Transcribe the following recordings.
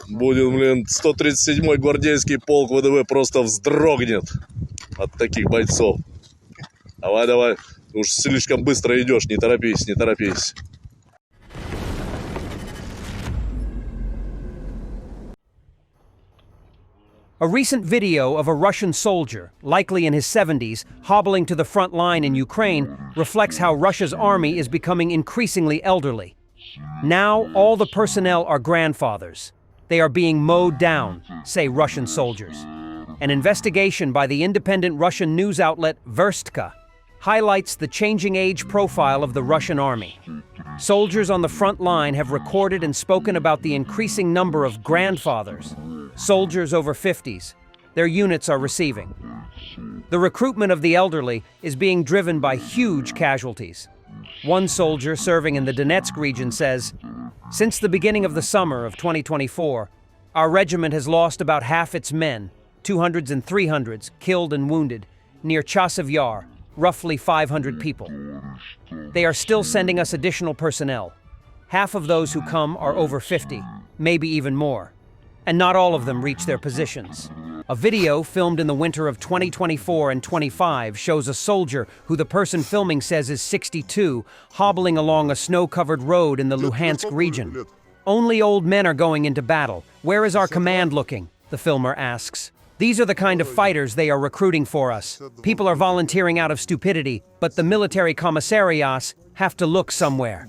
Будет, блин, 137-й гвардейский полк ВДВ просто вздрогнет от таких бойцов. Давай, давай. Уж слишком быстро идешь, не торопись, не торопись. A recent video of a Russian soldier, likely in his 70s, hobbling to the front line in Ukraine reflects how Russia's army is becoming increasingly elderly. Now, all the personnel are grandfathers. They are being mowed down, say Russian soldiers. An investigation by the independent Russian news outlet Verstka highlights the changing age profile of the Russian army. Soldiers on the front line have recorded and spoken about the increasing number of grandfathers, soldiers over 50s, their units are receiving. The recruitment of the elderly is being driven by huge casualties. One soldier serving in the Donetsk region says, "Since the beginning of the summer of 2024, our regiment has lost about half its men, 200s and 300s, killed and wounded, near Chasiv Yar, roughly 500 people. They are still sending us additional personnel. Half of those who come are over 50, maybe even more. And not all of them reach their positions." A video filmed in the winter of 2024 and 25 shows a soldier who the person filming says is 62, hobbling along a snow-covered road in the Luhansk region. "Only old men are going into battle. Where is our command looking?" the filmer asks. "These are the kind of fighters they are recruiting for us. People are volunteering out of stupidity, but the military commissariats have to look somewhere."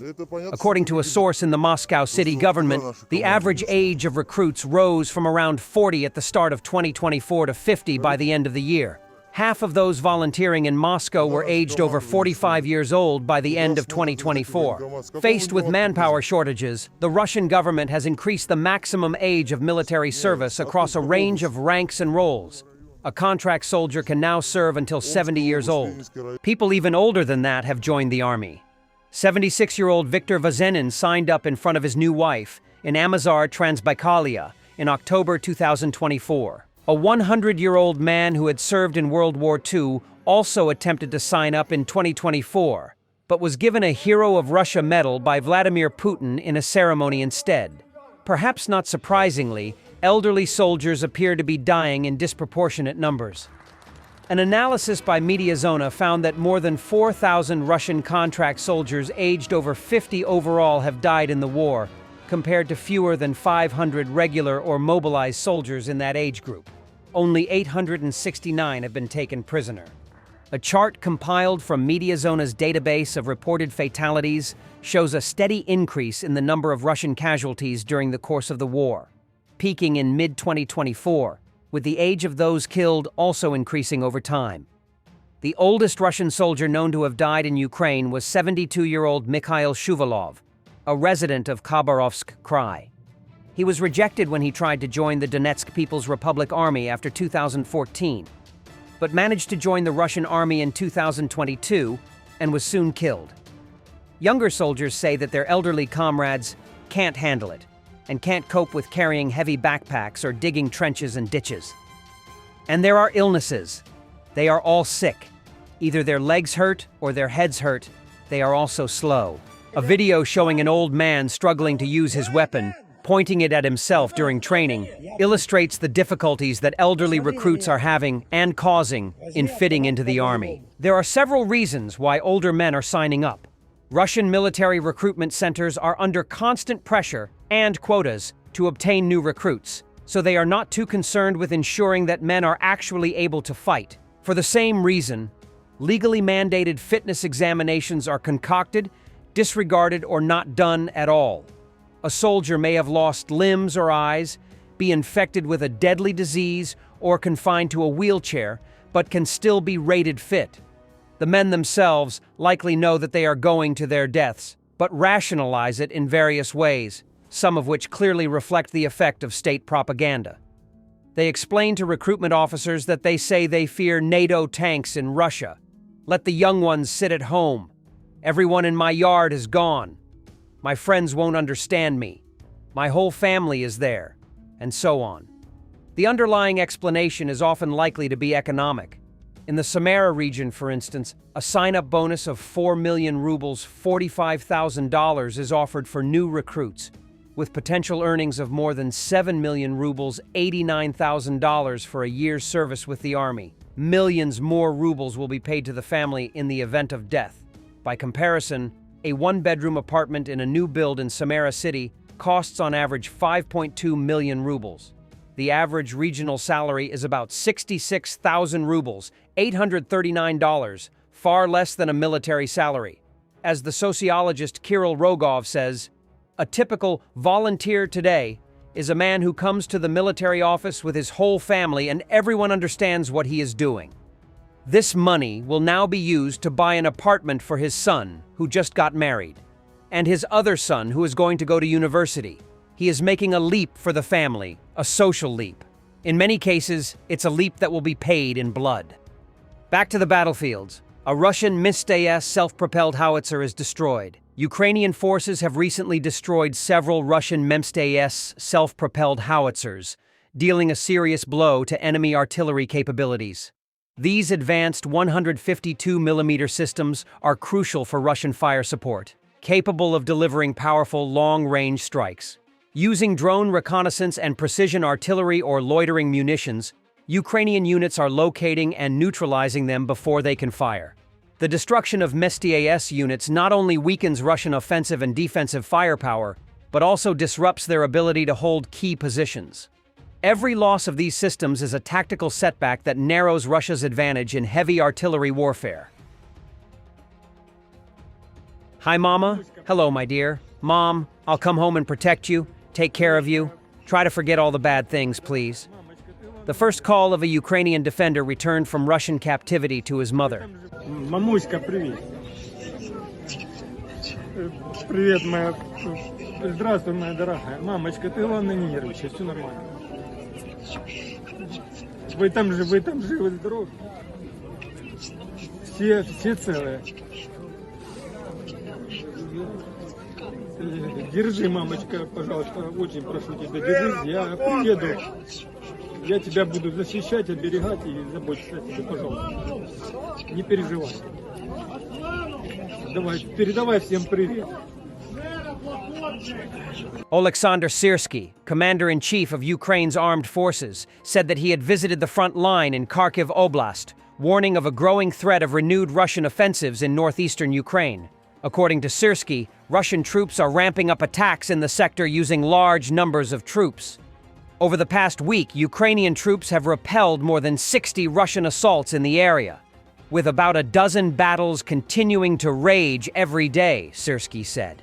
According to a source in the Moscow city government, the average age of recruits rose from around 40 at the start of 2024 to 50 by the end of the year. Half of those volunteering in Moscow were aged over 45 years old by the end of 2024. Faced with manpower shortages, the Russian government has increased the maximum age of military service across a range of ranks and roles. A contract soldier can now serve until 70 years old. People even older than that have joined the army. 76-year-old Viktor Vazenin signed up in front of his new wife in Amazar, Transbaikalia, in October 2024. A 100-year-old man who had served in World War II also attempted to sign up in 2024, but was given a Hero of Russia medal by Vladimir Putin in a ceremony instead. Perhaps not surprisingly, elderly soldiers appear to be dying in disproportionate numbers. An analysis by Mediazona found that more than 4,000 Russian contract soldiers aged over 50 overall have died in the war, compared to fewer than 500 regular or mobilized soldiers in that age group. Only 869 have been taken prisoner. A chart compiled from Mediazona's database of reported fatalities shows a steady increase in the number of Russian casualties during the course of the war, peaking in mid-2024, with the age of those killed also increasing over time. The oldest Russian soldier known to have died in Ukraine was 72-year-old Mikhail Shuvalov, a resident of Khabarovsk Krai. He was rejected when he tried to join the Donetsk People's Republic Army after 2014, but managed to join the Russian army in 2022 and was soon killed. Younger soldiers say that their elderly comrades can't handle it and can't cope with carrying heavy backpacks or digging trenches and ditches. And there are illnesses. They are all sick. Either their legs hurt or their heads hurt. They are also slow. A video showing an old man struggling to use his weapon, pointing it at himself during training, illustrates the difficulties that elderly recruits are having and causing in fitting into the army. There are several reasons why older men are signing up. Russian military recruitment centers are under constant pressure and quotas to obtain new recruits, so they are not too concerned with ensuring that men are actually able to fight. For the same reason, legally mandated fitness examinations are concocted, disregarded, or not done at all. A soldier may have lost limbs or eyes, be infected with a deadly disease, or confined to a wheelchair, but can still be rated fit. The men themselves likely know that they are going to their deaths, but rationalize it in various ways, some of which clearly reflect the effect of state propaganda. They explain to recruitment officers that they say they fear NATO tanks in Russia. Let the young ones sit at home. Everyone in my yard is gone. My friends won't understand me. My whole family is there, and so on. The underlying explanation is often likely to be economic. In the Samara region, for instance, a sign-up bonus of 4 million rubles, $45,000, is offered for new recruits. with potential earnings of more than 7 million rubles, $89,000 for a year's service with the army. Millions more rubles will be paid to the family in the event of death. By comparison, a one-bedroom apartment in a new build in Samara City costs on average 5.2 million rubles. The average regional salary is about 66,000 rubles, $839, far less than a military salary. As the sociologist Kirill Rogov says, a typical volunteer today is a man who comes to the military office with his whole family and everyone understands what he is doing. This money will now be used to buy an apartment for his son, who just got married, and his other son, who is going to go to university. He is making a leap for the family, a social leap. In many cases, it's a leap that will be paid in blood. Back to the battlefields. A Russian Pantsir-S self-propelled howitzer is destroyed. Ukrainian forces have recently destroyed several Russian Pantsir-S self-propelled howitzers, dealing a serious blow to enemy artillery capabilities. These advanced 152mm systems are crucial for Russian fire support, capable of delivering powerful long-range strikes. Using drone reconnaissance and precision artillery or loitering munitions, Ukrainian units are locating and neutralizing them before they can fire. The destruction of Pantsir-S units not only weakens Russian offensive and defensive firepower, but also disrupts their ability to hold key positions. Every loss of these systems is a tactical setback that narrows Russia's advantage in heavy artillery warfare. Hi, Mama. Hello, my dear. Mom, I'll come home and protect you, take care of you. Try to forget all the bad things, please. The first call of a Ukrainian defender returned from Russian captivity to his mother. Мамуська, привет. Привет, моя. Здравствуй, моя дорогая. Мамочка, ты главное не нервничай, все нормально. Вы там живы, здоровы. Все целые. Держи, мамочка, пожалуйста, очень прошу тебя, держись, я приеду. Я тебя буду защищать, оберегать и заботиться о тебе, пожалуйста. Не переживай. Давай, передавай всем привет. Oleksandr Syrsky, commander-in-chief of Ukraine's armed forces, said that he had visited the front line in Kharkiv Oblast, warning of a growing threat of renewed Russian offensives in northeastern Ukraine. According to Syrsky, Russian troops are ramping up attacks in the sector using large numbers of troops. Over the past week, Ukrainian troops have repelled more than 60 Russian assaults in the area, with about a dozen battles continuing to rage every day, Syrsky said.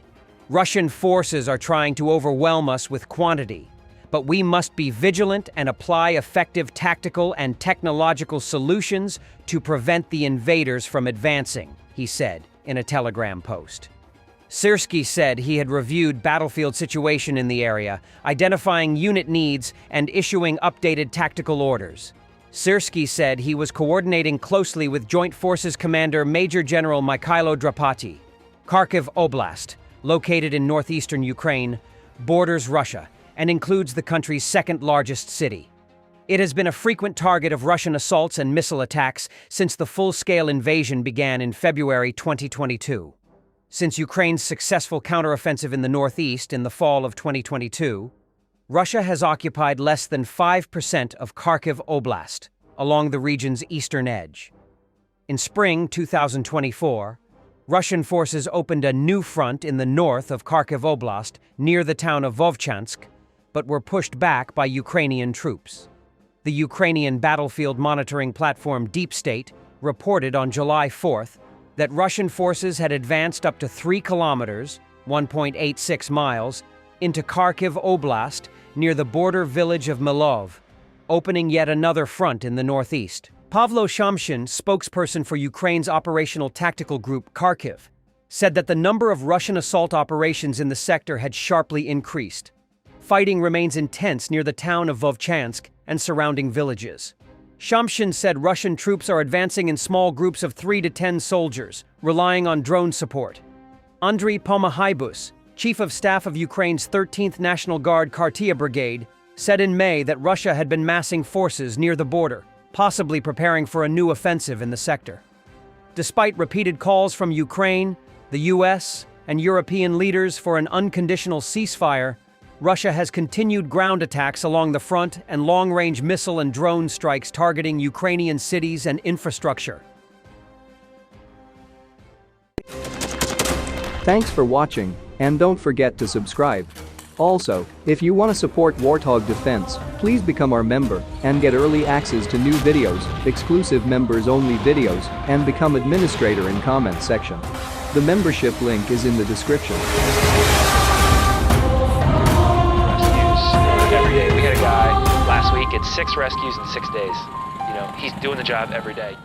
Russian forces are trying to overwhelm us with quantity, but we must be vigilant and apply effective tactical and technological solutions to prevent the invaders from advancing, he said in a Telegram post. Syrsky said he had reviewed battlefield situation in the area, identifying unit needs and issuing updated tactical orders. Syrsky said he was coordinating closely with Joint Forces Commander Major General Mikhailo Drapati. Kharkiv Oblast, located in northeastern Ukraine, borders Russia and includes the country's second-largest city. It has been a frequent target of Russian assaults and missile attacks since the full-scale invasion began in February 2022. Since Ukraine's successful counteroffensive in the northeast in the fall of 2022, Russia has occupied less than 5% of Kharkiv Oblast, along the region's eastern edge. In spring 2024, Russian forces opened a new front in the north of Kharkiv Oblast, near the town of Vovchansk, but were pushed back by Ukrainian troops. The Ukrainian battlefield monitoring platform Deep State reported on July 4th that Russian forces had advanced up to 3 kilometers, 1.86 miles, into Kharkiv Oblast near the border village of Milov, opening yet another front in the northeast. Pavlo Shamshin, spokesperson for Ukraine's operational tactical group Kharkiv, said that the number of Russian assault operations in the sector had sharply increased. Fighting remains intense near the town of Vovchansk and surrounding villages. Shamshin said Russian troops are advancing in small groups of 3 to 10 soldiers, relying on drone support. Andriy Pomahaibus, chief of staff of Ukraine's 13th National Guard Kartia Brigade, said in May that Russia had been massing forces near the border, possibly preparing for a new offensive in the sector. Despite repeated calls from Ukraine, the US, and European leaders for an unconditional ceasefire, Russia has continued ground attacks along the front and long-range missile and drone strikes targeting Ukrainian cities and infrastructure. Thanks for watching, and don't forget to subscribe. Also, if you want to support Warthog Defense, please become our member and get early access to new videos, exclusive members-only videos, and become administrator in comment section. The membership link is in the description. Rescues every day. We had a guy last week at 6 rescues in 6 days. You know, he's doing the job every day.